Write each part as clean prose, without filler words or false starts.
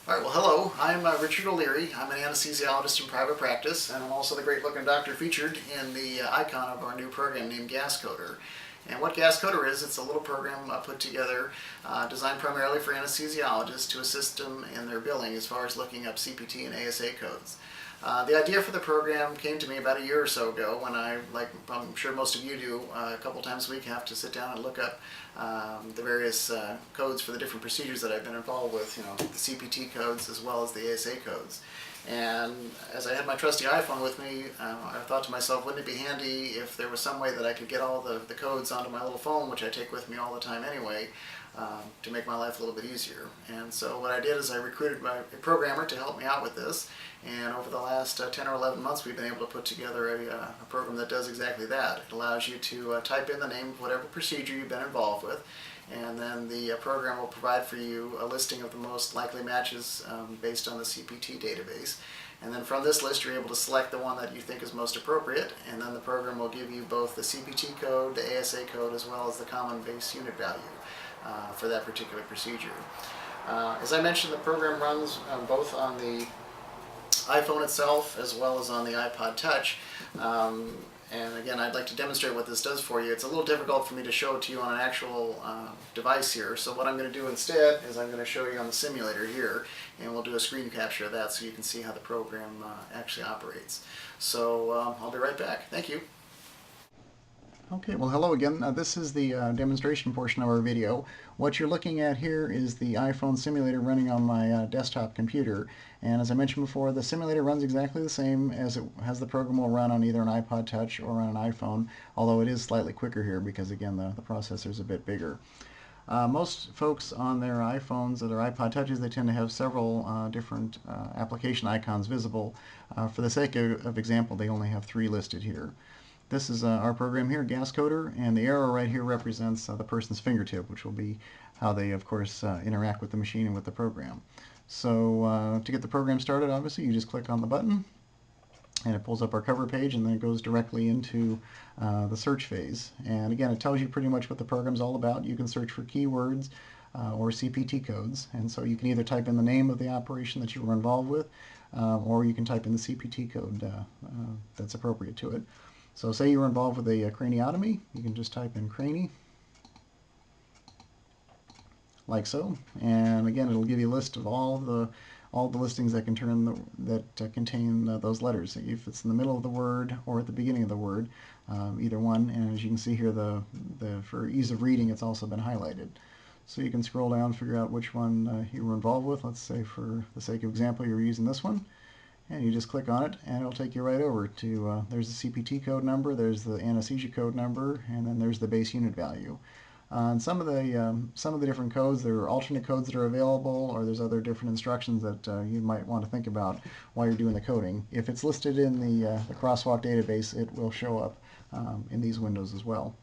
All right, well, hello. I'm Richard O'Leary. I'm an anesthesiologist in private practice, and I'm also the great looking doctor featured in the icon of our new program named GasCoder. And what GasCoder is, it's a little program put together, designed primarily for anesthesiologists to assist them in their billing as far as looking up CPT and ASA codes. The idea for the program came to me about a year or so ago when I, like I'm sure most of you do, a couple times a week have to sit down and look up the various codes for the different procedures that I've been involved with, the CPT codes as well as the ASA codes. And as I had my trusty iPhone with me, I thought to myself, wouldn't it be handy if there was some way that I could get all the codes onto my little phone, which I take with me all the time anyway, to make my life a little bit easier. And so what I did is I recruited a programmer to help me out with this, and over the last 10 or 11 months we've been able to put together a program that does exactly that. It allows you to type in the name of whatever procedure you've been involved with, and then the program will provide for you a listing of the most likely matches based on the CPT database. And then from this list you're able to select the one that you think is most appropriate, and then the program will give you both the CPT code, the ASA code, as well as the common base unit value for that particular procedure. As I mentioned, the program runs both on the iPhone itself as well as on the iPod Touch. And again, I'd like to demonstrate what this does for you. It's a little difficult for me to show it to you on an actual device here, so what I'm going to do instead is I'm going to show you on the simulator here, and we'll do a screen capture of that so you can see how the program actually operates. So I'll be right back. Thank you. Okay, well hello again. This is the demonstration portion of our video. What you're looking at here is the iPhone simulator running on my desktop computer. And as I mentioned before, the simulator runs exactly the same as the program will run on either an iPod Touch or on an iPhone, although it is slightly quicker here because again the processor is a bit bigger. Most folks on their iPhones or their iPod Touches, they tend to have several different application icons visible. For the sake of example, they only have 3 listed here. This is our program here, GasCoder, and the arrow right here represents the person's fingertip, which will be how they, of course, interact with the machine and with the program. So to get the program started, obviously, you just click on the button, and it pulls up our cover page, and then it goes directly into the search phase. And again, it tells you pretty much what the program's all about. You can search for keywords or CPT codes, and so you can either type in the name of the operation that you were involved with, or you can type in the CPT code that's appropriate to it. So say you were involved with a craniotomy, you can just type in crani, like so, and again it'll give you a list of all the listings that contain those letters. If it's in the middle of the word or at the beginning of the word, either one. And as you can see here, for ease of reading, it's also been highlighted. So you can scroll down, figure out which one you were involved with. Let's say, for the sake of example, you were using this one. And you just click on it, and it'll take you right over to, there's the CPT code number, there's the anesthesia code number, and then there's the base unit value. And some of the different codes, there are alternate codes that are available, or there's other different instructions that you might want to think about while you're doing the coding. If it's listed in the Crosswalk database, it will show up in these windows as well.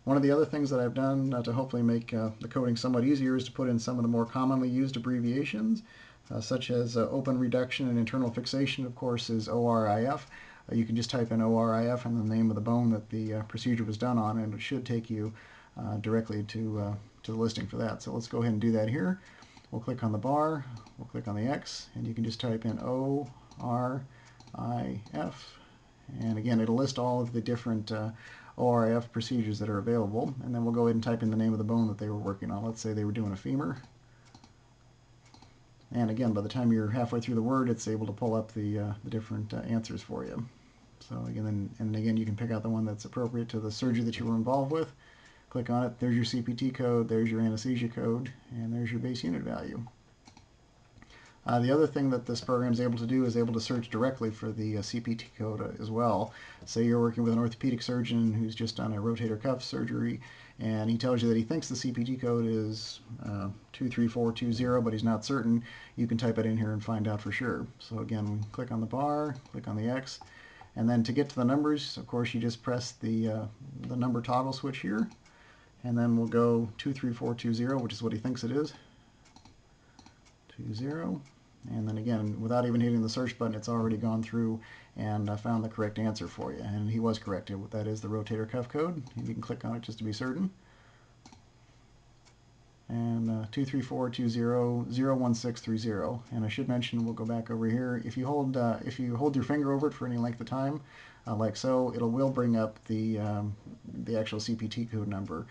One of the other things that I've done to hopefully make the coding somewhat easier is to put in some of the more commonly used abbreviations, such as open reduction and internal fixation, of course, is ORIF. You can just type in ORIF and the name of the bone that the procedure was done on, and it should take you directly to the listing for that. So let's go ahead and do that here. We'll click on the bar, we'll click on the X, and you can just type in ORIF. And again, it'll list all of the different ORIF procedures that are available. And then we'll go ahead and type in the name of the bone that they were working on. Let's say they were doing a femur. And again, by the time you're halfway through the word, it's able to pull up the different answers for you. So again, and again, you can pick out the one that's appropriate to the surgery that you were involved with. Click on it. There's your CPT code, there's your anesthesia code, and there's your base unit value. The other thing that this program is able to do is able to search directly for the CPT code as well. Say you're working with an orthopedic surgeon who's just done a rotator cuff surgery, and he tells you that he thinks the CPT code is 23420, but he's not certain. You can type it in here and find out for sure. So again, click on the bar, click on the X, and then to get to the numbers, of course, you just press the number toggle switch here, and then we'll go 23420, which is what he thinks it is. 20. And then again, without even hitting the search button, it's already gone through and found the correct answer for you. And he was correct. That is the rotator cuff code. And you can click on it just to be certain. and 23420-01630. And I should mention, we'll go back over here. If you hold your finger over it for any length of time, like so, will bring up the actual CPT code number,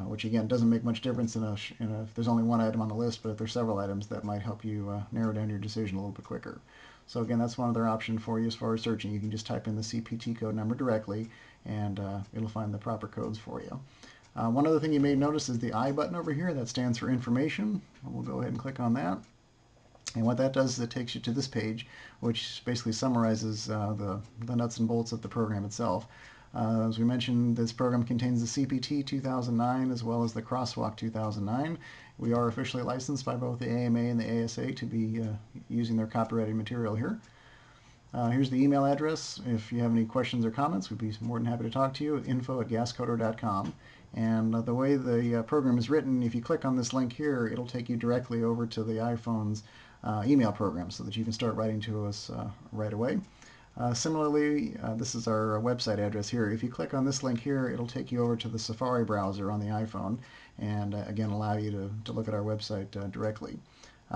which again doesn't make much difference if there's only one item on the list, but if there's several items, that might help you narrow down your decision a little bit quicker. So again, that's one other option for you as far as searching. You can just type in the CPT code number directly, and it'll find the proper codes for you. One other thing you may notice is the I button over here. That stands for information. We'll go ahead and click on that. And what that does is it takes you to this page, which basically summarizes the nuts and bolts of the program itself. As we mentioned, this program contains the CPT 2009 as well as the Crosswalk 2009. We are officially licensed by both the AMA and the ASA to be using their copyrighted material here. Here's the email address. If you have any questions or comments, we'd be more than happy to talk to you. info@gascoder.com. And the way the program is written, if you click on this link here, it'll take you directly over to the iPhone's email program so that you can start writing to us right away. Similarly, this is our website address here. If you click on this link here, it'll take you over to the Safari browser on the iPhone, and again allow you to look at our website directly.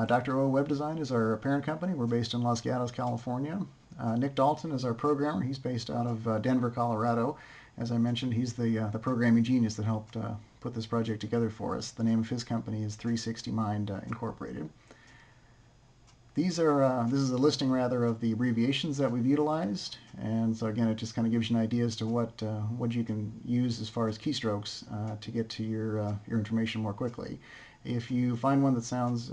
Dr. O Web Design is our parent company. We're based in Los Gatos, California. Nick Dalton is our programmer. He's based out of Denver, Colorado. As I mentioned, he's the programming genius that helped put this project together for us. The name of his company is 360 Mind Incorporated. This is a listing rather of the abbreviations that we've utilized, and so again it just kind of gives you an idea as to what you can use as far as keystrokes to get to your information more quickly. If you find one that sounds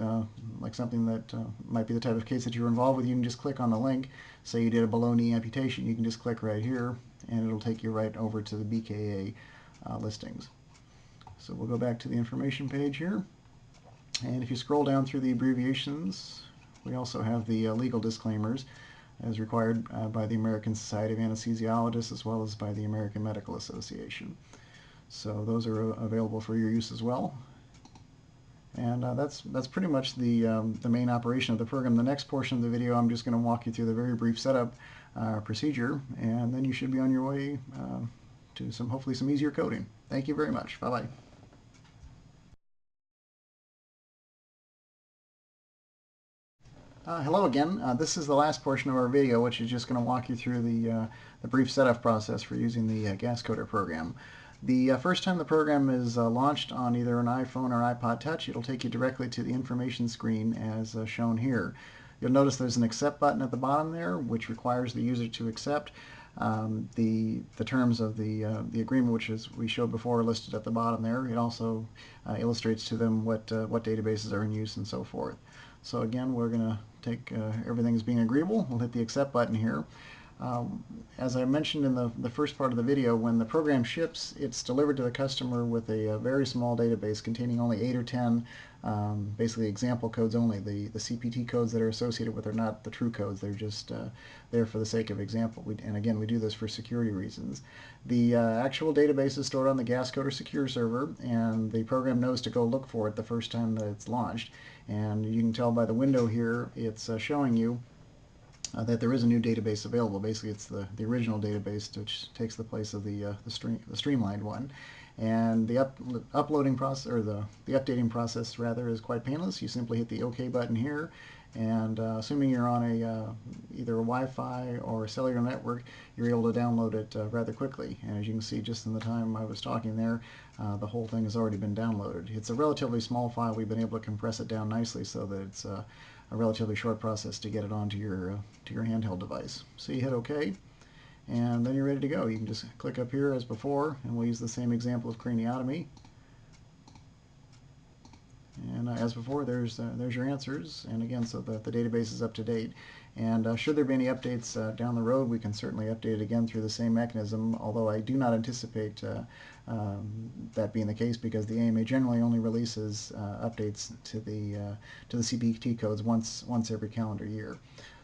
like something that might be the type of case that you're involved with, you can just click on the link. Say you did a below-knee amputation, you can just click right here, and it'll take you right over to the BKA listings. So we'll go back to the information page here, and if you scroll down through the abbreviations, we also have the legal disclaimers as required by the American Society of Anesthesiologists as well as by the American Medical Association. So those are available for your use as well. And that's pretty much the main operation of the program. The next portion of the video, I'm just going to walk you through the very brief setup procedure, and then you should be on your way to hopefully some easier coding. Thank you very much. Bye-bye. Hello again. This is the last portion of our video, which is just going to walk you through the brief setup process for using the GasCoder program. The first time the program is launched on either an iPhone or iPod Touch, it'll take you directly to the information screen as shown here. You'll notice there's an accept button at the bottom there, which requires the user to accept the terms of the agreement, which as we showed before are listed at the bottom there. It also illustrates to them what databases are in use and so forth. So again, we're going to take everything as being agreeable. We'll hit the accept button here. As I mentioned in the first part of the video, when the program ships, it's delivered to the customer with a very small database containing only 8 or 10 basically example codes only. The CPT codes that are associated with are not the true codes. They're just there for the sake of example. And again, we do this for security reasons. The actual database is stored on the GasCoder secure server, and the program knows to go look for it the first time that it's launched. And you can tell by the window here, it's showing you that there is a new database available. Basically, it's the original database, which takes the place of the streamlined one. And the uploading process, or the updating process rather, is quite painless. You simply hit the OK button here, and assuming you're on either a Wi-Fi or a cellular network, you're able to download it rather quickly. And as you can see, just in the time I was talking there, the whole thing has already been downloaded. It's a relatively small file. We've been able to compress it down nicely so that it's a relatively short process to get it onto your handheld device. So you hit OK, and then you're ready to go. You can just click up here as before, and we'll use the same example of craniotomy. And as before, there's your answers, and again, so the database is up to date. And should there be any updates down the road, we can certainly update it again through the same mechanism, although I do not anticipate that being the case, because the AMA generally only releases updates to the CPT codes once every calendar year.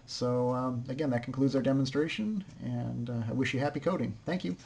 So again, that concludes our demonstration, and I wish you happy coding. Thank you.